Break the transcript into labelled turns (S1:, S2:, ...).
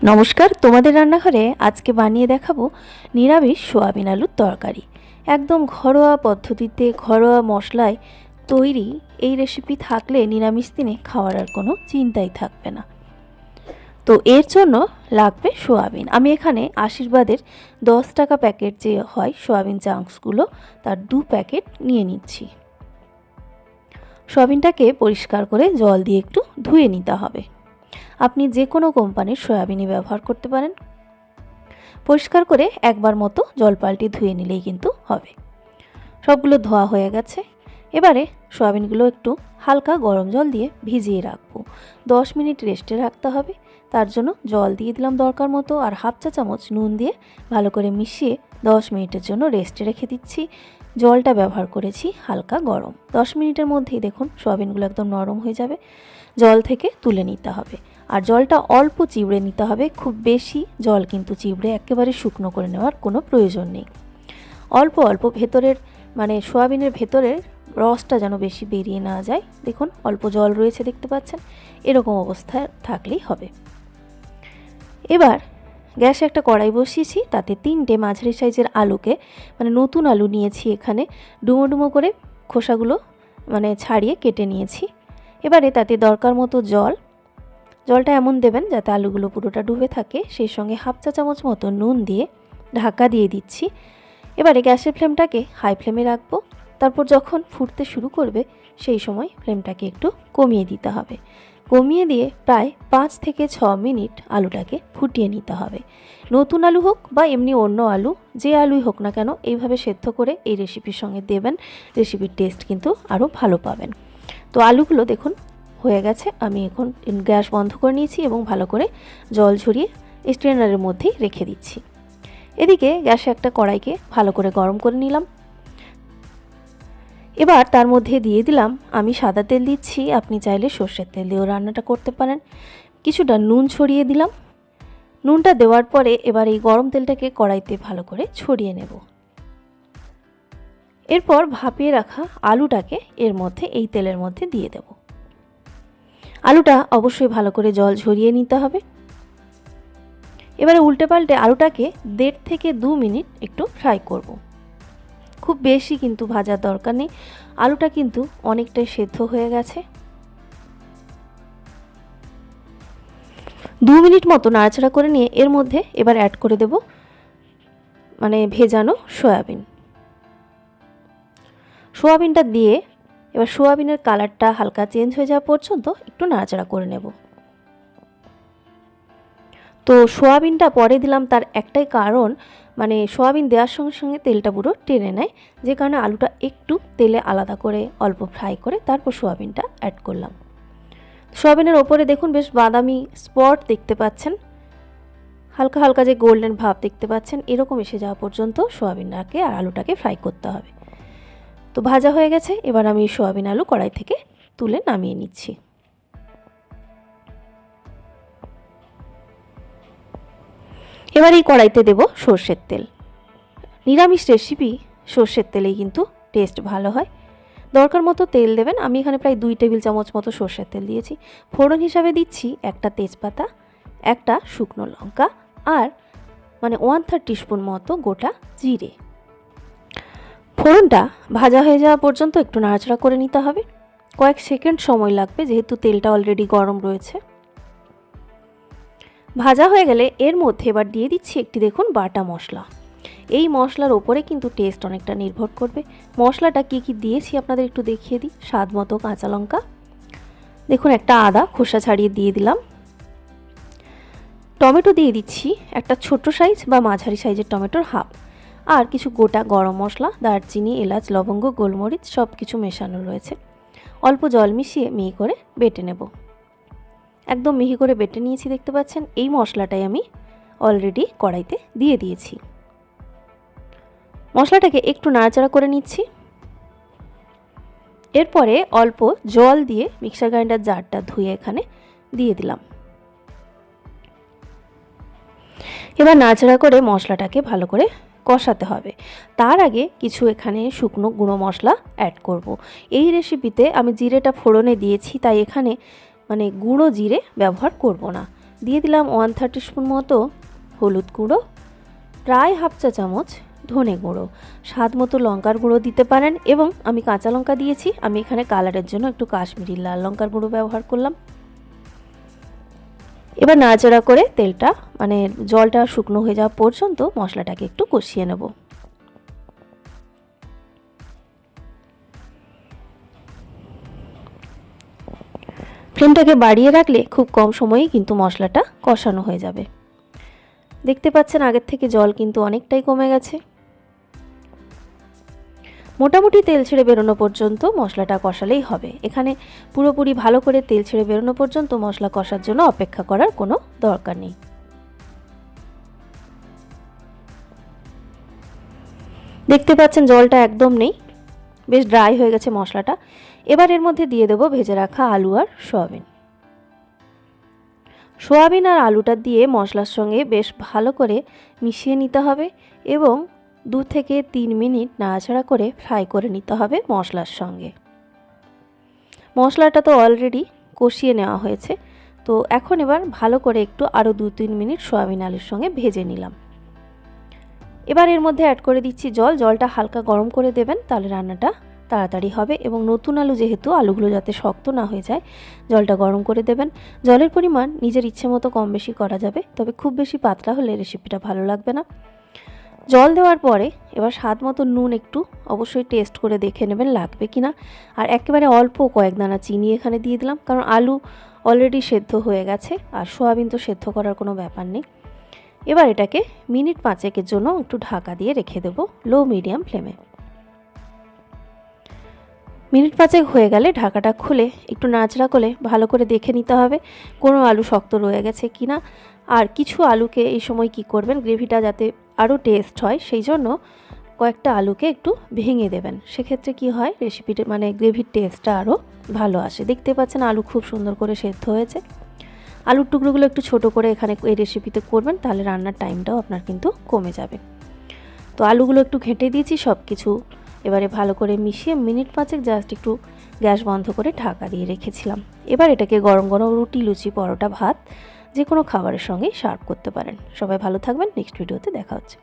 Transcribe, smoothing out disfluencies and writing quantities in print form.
S1: নমস্কার, তোমাদের রান্নাঘরে আজকে বানিয়ে দেখাবো নিরামিষ সোয়াবিন আলুর তরকারি। একদম ঘরোয়া পদ্ধতিতে ঘরোয়া মশলায় তৈরি এই রেসিপি থাকলে নিরামিষ দিনে খাওয়ার আর কোনো চিন্তাই থাকবে না। তো এর জন্য লাগবে সোয়াবিন। আমি এখানে আশীর্বাদের 10 টাকা প্যাকেট যে হয় সোয়াবিন চাংসগুলো, তার 2 প্যাকেট নিয়ে নিচ্ছি। সোয়াবিনটাকে পরিষ্কার করে জল দিয়ে একটু ধুয়ে নিতে হবে। আপনি যে কোনো কোম্পানির সয়াবিনই ব্যবহার করতে পারেন। পরিষ্কার করে একবার মতো জল পাল্টে ধুয়ে নিলেই কিন্তু হবে। সবগুলো ধোয়া হয়ে গেছে। এবারে সয়াবিনগুলো একটু হালকা গরম জল দিয়ে ভিজিয়ে রাখবো। 10 মিনিট রেস্টে রাখতে হবে। তার জন্য জল দিয়ে দিলাম দরকার মতো, আর হাফ চা চামচ নুন দিয়ে ভালো করে মিশিয়ে 10 মিনিটের জন্য রেস্টে রেখে দিচ্ছি। জলটা ব্যবহার করেছি হালকা গরম। 10 মিনিটের মধ্যেই দেখুন সয়াবিনগুলো একদম নরম হয়ে যাবে। জল থেকে তুলে নিতে হবে, আর জলটা অল্প চিবড়ে নিতে হবে। খুব বেশি জল কিন্তু চিবড়ে একেবারে শুকনো করে নেওয়ার কোনো প্রয়োজন নেই। অল্প অল্প ভেতরের সোয়াবিনের ভেতরের রসটা যেন বেশি বেরিয়ে না যায়। দেখুন অল্প জল রয়েছে, দেখতে পাচ্ছেন, এরকম অবস্থায় থাকলেই হবে। এবার গ্যাসে একটা কড়াই বসিয়েছি, তাতে 3টে মাঝারি সাইজের আলুকে নতুন আলু নিয়েছি, এখানে ডুমো ডুমো করে খোসাগুলো ছাড়িয়ে কেটে নিয়েছি। এবারে তাতে দরকার মতো জলটা এমন দেবেন যাতে আলুগুলো পুরোটা ডুবে থাকে। সেই সঙ্গে হাফ চা চামচ মতো নুন দিয়ে ঢাকা দিয়ে দিচ্ছি। এবারে গ্যাসের ফ্লেমটাকে হাই ফ্লেমে রাখবো। তারপর যখন ফুটতে শুরু করবে সেই সময় ফ্লেমটাকে একটু কমিয়ে দিতে হবে। কমিয়ে দিয়ে প্রায় 5 থেকে 6 মিনিট আলুটাকে ফুটিয়ে নিতে হবে। নতুন আলু হোক বা এমনি অন্য আলু, যে আলুই হোক না কেন, এইভাবে সেদ্ধ করে এই রেসিপির সঙ্গে দেবেন। রেসিপির টেস্ট কিন্তু আরও ভালো পাবেন। তো আলুগুলো দেখুন হয়ে গেছে। আমি এখন গ্যাস বন্ধ করে নিয়েছি এবং ভালো করে জল ঝরিয়ে স্ট্রেনারের মধ্যেই রেখে দিচ্ছি। এদিকে গ্যাসে একটা কড়াইকে ভালো করে গরম করে নিলাম। এবার তার মধ্যে দিয়ে দিলাম, আমি সাদা তেল দিচ্ছি, আপনি চাইলে সর্ষের তেল দিয়েও রান্নাটা করতে পারেন। কিছুটা নুন ছড়িয়ে দিলাম। নুনটা দেওয়ার পরে এবার এই গরম তেলটাকে কড়াইতে ভালো করে ছড়িয়ে নেব। এরপর ভাপিয়ে রাখা আলুটাকে এর মধ্যে, এই তেলের মধ্যে দিয়ে দেব। আলুটা অবশ্যই ভালো করে জল ঝরিয়ে নিতে হবে। এবারে উল্টে পাল্টে আলুটাকে 1.5 থেকে 2 মিনিট একটু ফ্রাই করব। খুব বেশি কিন্তু ভাজার দরকার নেই, আলুটা কিন্তু অনেকটাই সেদ্ধ হয়ে গেছে। 2 মিনিট মতো নাড়াচাড়া করে নিয়ে এর মধ্যে এবার অ্যাড করে দেব ভেজানো সোয়াবিনটা দিয়ে এবার সোয়াবিনের কালারটা হালকা চেঞ্জ হয়ে যাওয়া পর্যন্ত একটু নাড়াচাড়া করে নেব। তো সোয়াবিনটা পরে দিলাম, তার একটাই কারণ, সোয়াবিন দেওয়ার সঙ্গে সঙ্গে তেলটা পুরো টেনে নেয়, যে কারণে আলুটা একটু তেলে আলাদা করে অল্প ফ্রাই করে তারপর সোয়াবিনটা অ্যাড করলাম। সোয়াবিনের ওপরে দেখুন বেশ বাদামি স্পট দেখতে পাচ্ছেন, হালকা হালকা যে গোল্ডেন ভাব দেখতে পাচ্ছেন, এরকম এসে যাওয়া পর্যন্ত সোয়াবিনটাকে আর আলুটাকে ফ্রাই করতে হবে। তো ভাজা হয়ে গেছে। এবার আমি সোয়াবিন আলু কড়াই থেকে তুলে নামিয়ে নিচ্ছি। এবার এই কড়াইতে দেব সর্ষের তেল। নিরামিষ রেসিপি সর্ষের তেলেই কিন্তু টেস্ট ভালো হয়। দরকার মতো তেল দেবেন। আমি এখানে প্রায় 2 টেবিল চামচ মতো সর্ষের তেল দিয়েছি। ফোড়ন হিসাবে দিচ্ছি একটা তেজপাতা, একটা শুকনো লঙ্কা, আর 1/3 টিস্পুন মতো গোটা জিরে। ফোড়নটা ভাজা হয়ে যাওয়া পর্যন্ত একটু নাড়াচাড়া করে নিতে হবে। কয়েক সেকেন্ড সময় লাগবে, যেহেতু তেলটা অলরেডি গরম রয়েছে। ভাজা হয়ে গেলে এর মধ্যে এবার দিয়ে দিচ্ছি একটি, দেখুন, বাটা মশলা। এই মশলার ওপরে কিন্তু টেস্ট অনেকটা নির্ভর করবে। মশলাটা কি কি দিয়েছি আপনাদের একটু দেখিয়ে দিই। স্বাদ মতো কাঁচা লঙ্কা, দেখুন একটা আদা খোসা ছাড়িয়ে দিয়ে দিলাম। টমেটো দিয়ে দিচ্ছি একটা ছোট সাইজ বা মাঝারি সাইজের টমেটোর হাফ, আর কিছু গোটা গরম মশলা, দারচিনি, এলাচ, লবঙ্গ, গোলমরিচ সব কিছু মেশানো রয়েছে। অল্প জল মিশিয়ে মিহি করে বেটে নেব। একদম মিহি করে বেটে নিয়েছি, দেখতে পাচ্ছেন। এই মশলাটাই আমি অলরেডি কড়াইতে দিয়ে দিয়েছি। মশলাটাকে একটু নাড়াচাড়া করে নিচ্ছি। এরপরে অল্প জল দিয়ে মিক্সার গ্রাইন্ডার জারটা ধুয়ে এখানে দিয়ে দিলাম। এবার নাড়াচাড়া করে মশলাটাকে ভালো করে কষাতে হবে। তার আগে কিছু এখানে শুকনো গুঁড়ো মশলা অ্যাড করব। এই রেসিপিতে আমি জিরেটা ফোড়নে দিয়েছি, তাই এখানে গুঁড়ো জিরে ব্যবহার করব না। দিয়ে দিলাম 1/3 স্পুন মতো হলুদ গুঁড়ো, প্রায় হাফ চা চামচ ধনে গুঁড়ো, স্বাদ মতো লঙ্কার গুঁড়ো দিতে পারেন, এবং আমি কাঁচা লঙ্কা দিয়েছি, আমি এখানে কালারের জন্য একটু কাশ্মীরি লাল লঙ্কার গুঁড়ো ব্যবহার করলাম। এবার নাড়াচাড়া করে তেলটা মানে জলটা শুকনো হয়ে যাওয়া পর্যন্ত মশলাটাকে একটু কষিয়ে নেব। ফ্লেমটাকে বাড়িয়ে রাখলে খুব কম সময়েই কিন্তু মশলাটা কষানো হয়ে যাবে। দেখতে পাচ্ছেন আগের থেকে জল কিন্তু অনেকটাই কমে গেছে। মোটামুটি তেল ছেড়ে বেরোনো পর্যন্ত মশলাটা কষালেই হবে। এখানে পুরোপুরি ভালো করে তেল ছেড়ে বেরোনো পর্যন্ত মশলা কষার জন্য অপেক্ষা করার কোনো দরকার নেই। দেখতে পাচ্ছেন জলটা একদম নেই, বেশ ড্রাই হয়ে গেছে মশলাটা। এবার এর মধ্যে দিয়ে দেবো ভেজে রাখা আলু আর সয়াবিন। সয়াবিন আর আলুটা দিয়ে মশলার সঙ্গে বেশ ভালো করে মিশিয়ে নিতে হবে এবং 2 থেকে 3 মিনিট নাড়াচাড়া করে ফ্রাই করে নিতে হবে মশলার সঙ্গে। মশলাটা তো অলরেডি কষিয়ে নেওয়া হয়েছে, তো এখন এবার ভালো করে একটু আরও 2-3 মিনিট সয়াবিন আলুর সঙ্গে ভেজে নিলাম। এবার এর মধ্যে অ্যাড করে দিচ্ছি জল। জলটা হালকা গরম করে দেবেন, তাহলে রান্নাটা তাড়াতাড়ি হবে, এবং নতুন আলু যেহেতু, আলুগুলো যাতে শক্ত না হয়ে যায় জলটা গরম করে দেবেন। জলের পরিমাণ নিজের ইচ্ছে মতো কম বেশি করা যাবে, তবে খুব বেশি পাতলা হলে রেসিপিটা ভালো লাগবে না। জল দেওয়ার পরে এবার স্বাদ মতো নুন একটু অবশ্যই টেস্ট করে দেখে নেবেন লাগবে কিনা, আর একেবারে অল্প কয়েক দানা চিনি এখানে দিয়ে দিলাম, কারণ আলু অলরেডি সেদ্ধ হয়ে গেছে আর সয়াবিন তো সেদ্ধ করার কোনো ব্যাপার নেই। এবার এটাকে মিনিট 5-এর জন্য একটু ঢাকা দিয়ে রেখে দেবো লো মিডিয়াম ফ্লেমে। মিনিট 5 হয়ে গেলে ঢাকাটা খুলে একটু নাড়াচাড়া করে ভালো করে দেখে নিতে হবে কোনো আলু শক্ত রয়ে গেছে কিনা। আর কিছু আলুকে এই সময় কি করবেন, গ্রেভিটা যাতে আরও টেস্ট হয় সেই জন্য কয়েকটা আলুকে একটু ভেঙে দেবেন। সেক্ষেত্রে কি হয়, রেসিপিটা মানে গ্রেভির টেস্টটা আরও ভালো আসে। দেখতে পাচ্ছেন আলু খুব সুন্দর করে সেদ্ধ হয়েছে। আলুর টুকরোগুলো একটু ছোট করে এখানে এই রেসিপিতে করবেন, তাহলে রান্নার টাইমটাও আপনার কিন্তু কমে যাবে। তো আলুগুলো একটু ঘেঁটে দিয়েছি সব কিছু, এবারে ভালো করে মিশিয়ে মিনিট 5 জাস্ট একটু গ্যাস বন্ধ করে ঢাকা দিয়ে রেখেছিলাম। এবার এটাকে গরম গরম রুটি, লুচি, পরোটা, ভাত যে কোনো খাবারের সঙ্গেই সার্ভ করতে পারেন। সবাই ভালো থাকবেন, নেক্সট ভিডিওতে দেখা হচ্ছে।